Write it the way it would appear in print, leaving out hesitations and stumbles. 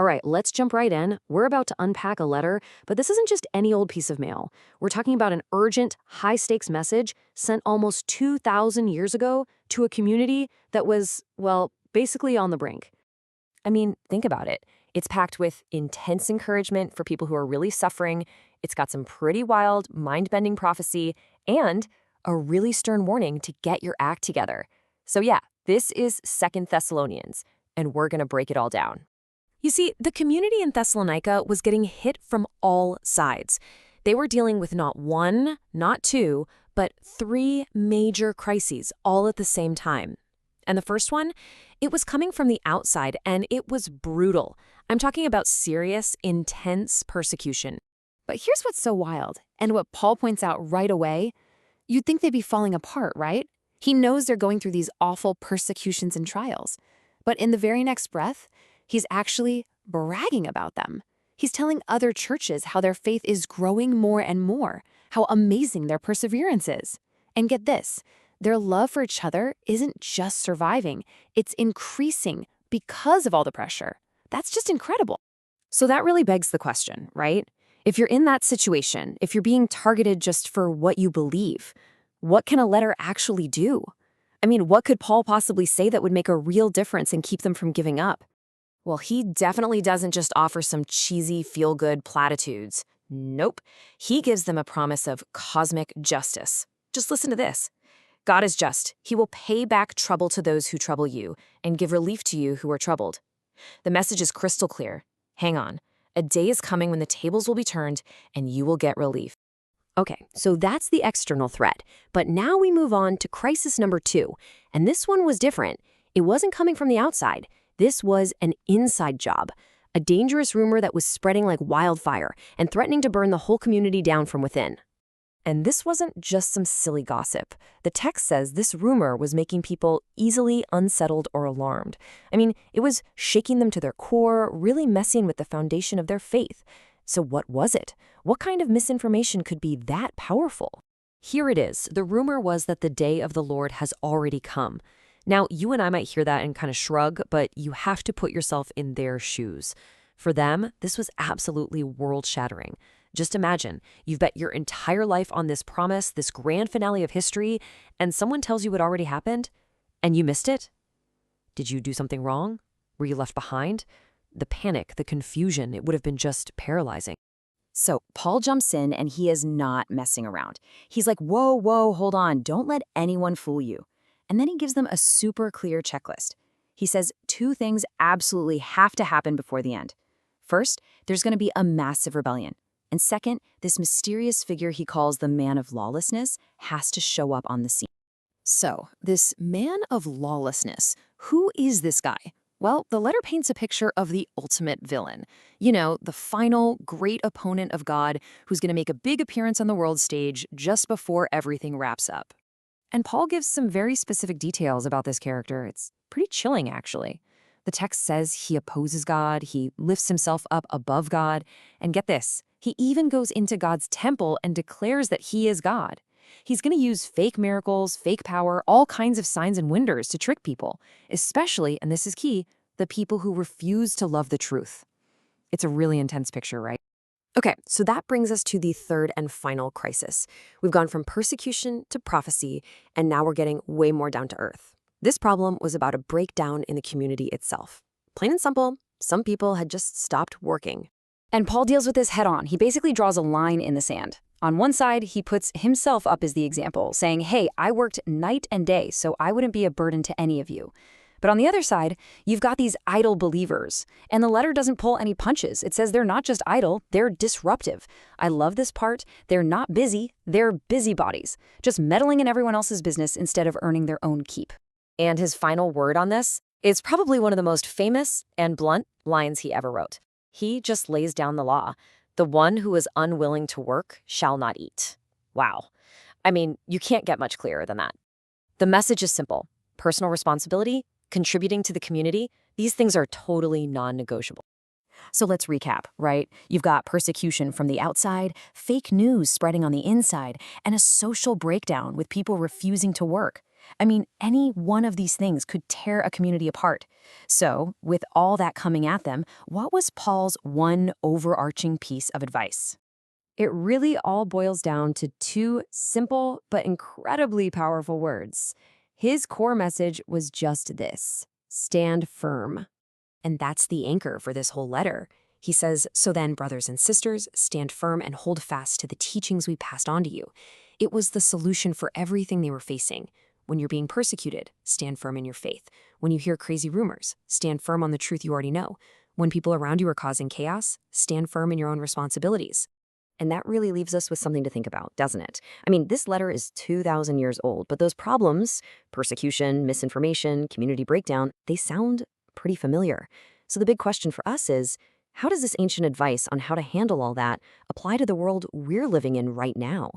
All right, let's jump right in. We're about to unpack a letter, but this isn't just any old piece of mail. We're talking about an urgent, high stakes message sent almost 2,000 years ago to a community that was, well, basically on the brink. I mean, think about it. It's packed with intense encouragement for people who are really suffering. It's got some pretty wild, mind-bending prophecy and a really stern warning to get your act together. So yeah, this is Second Thessalonians, and we're going to break it all down. You see, the community in Thessalonica was getting hit from all sides. They were dealing with not one, not two, but three major crises all at the same time. And the first one, it was coming from the outside, and it was brutal. I'm talking about serious, intense persecution. But here's what's so wild, and what Paul points out right away. You'd think they'd be falling apart, right? He knows they're going through these awful persecutions and trials. But in the very next breath, he's actually bragging about them. He's telling other churches how their faith is growing more and more, how amazing their perseverance is. And get this, their love for each other isn't just surviving, it's increasing because of all the pressure. That's just incredible. So that really begs the question, right? If you're in that situation, if you're being targeted just for what you believe, what can a letter actually do? I mean, what could Paul possibly say that would make a real difference and keep them from giving up? Well, he definitely doesn't just offer some cheesy, feel-good platitudes. Nope. He gives them a promise of cosmic justice. Just listen to this. God is just. He will pay back trouble to those who trouble you and give relief to you who are troubled. The message is crystal clear. Hang on. A day is coming when the tables will be turned and you will get relief. Okay, so that's the external threat. But now we move on to crisis number 2. And this one was different. It wasn't coming from the outside. This was an inside job. A dangerous rumor that was spreading like wildfire and threatening to burn the whole community down from within. And this wasn't just some silly gossip. The text says this rumor was making people easily unsettled or alarmed. I mean, it was shaking them to their core, really messing with the foundation of their faith. So what was it? What kind of misinformation could be that powerful? Here it is. The rumor was that the day of the Lord has already come. Now, you and I might hear that and kind of shrug, but you have to put yourself in their shoes. For them, this was absolutely world-shattering. Just imagine, you've bet your entire life on this promise, this grand finale of history, and someone tells you it already happened, and you missed it? Did you do something wrong? Were you left behind? The panic, the confusion, it would have been just paralyzing. So Paul jumps in, and he is not messing around. He's like, whoa, hold on, don't let anyone fool you. And then he gives them a super clear checklist. He says 2 things absolutely have to happen before the end. First, there's going to be a massive rebellion. And second, this mysterious figure he calls the man of lawlessness has to show up on the scene. So, this man of lawlessness, who is this guy? Well, the letter paints a picture of the ultimate villain. You know, the final great opponent of God who's going to make a big appearance on the world stage just before everything wraps up. And Paul gives some very specific details about this character. It's pretty chilling, actually. The text says he opposes God, he lifts himself up above God, and get this, he even goes into God's temple and declares that he is God. He's going to use fake miracles, fake power, all kinds of signs and wonders to trick people, especially, and this is key, the people who refuse to love the truth. It's a really intense picture, right? Okay, so that brings us to the third and final crisis. We've gone from persecution to prophecy, and now we're getting way more down to earth. This problem was about a breakdown in the community itself. Plain and simple, some people had just stopped working. And Paul deals with this head on. He basically draws a line in the sand. On one side, he puts himself up as the example, saying, hey, I worked night and day, so I wouldn't be a burden to any of you. But on the other side, you've got these idle believers. And the letter doesn't pull any punches. It says they're not just idle, they're disruptive. I love this part. They're not busy, they're busybodies, just meddling in everyone else's business instead of earning their own keep. And his final word on this is probably one of the most famous and blunt lines he ever wrote. He just lays down the law. The one who is unwilling to work shall not eat. Wow. I mean, you can't get much clearer than that. The message is simple. Personal responsibility, contributing to the community, these things are totally non-negotiable. So let's recap, right? You've got persecution from the outside, fake news spreading on the inside, and a social breakdown with people refusing to work. I mean, any one of these things could tear a community apart. So, with all that coming at them, what was Paul's one overarching piece of advice? It really all boils down to two simple but incredibly powerful words. His core message was just this: stand firm. And that's the anchor for this whole letter. He says, "So then, brothers and sisters, stand firm and hold fast to the teachings we passed on to you." It was the solution for everything they were facing. When you're being persecuted, stand firm in your faith. When you hear crazy rumors, stand firm on the truth you already know. When people around you are causing chaos, stand firm in your own responsibilities. And that really leaves us with something to think about, doesn't it? I mean, this letter is 2,000 years old, but those problems, persecution, misinformation, community breakdown, they sound pretty familiar. So the big question for us is, how does this ancient advice on how to handle all that apply to the world we're living in right now?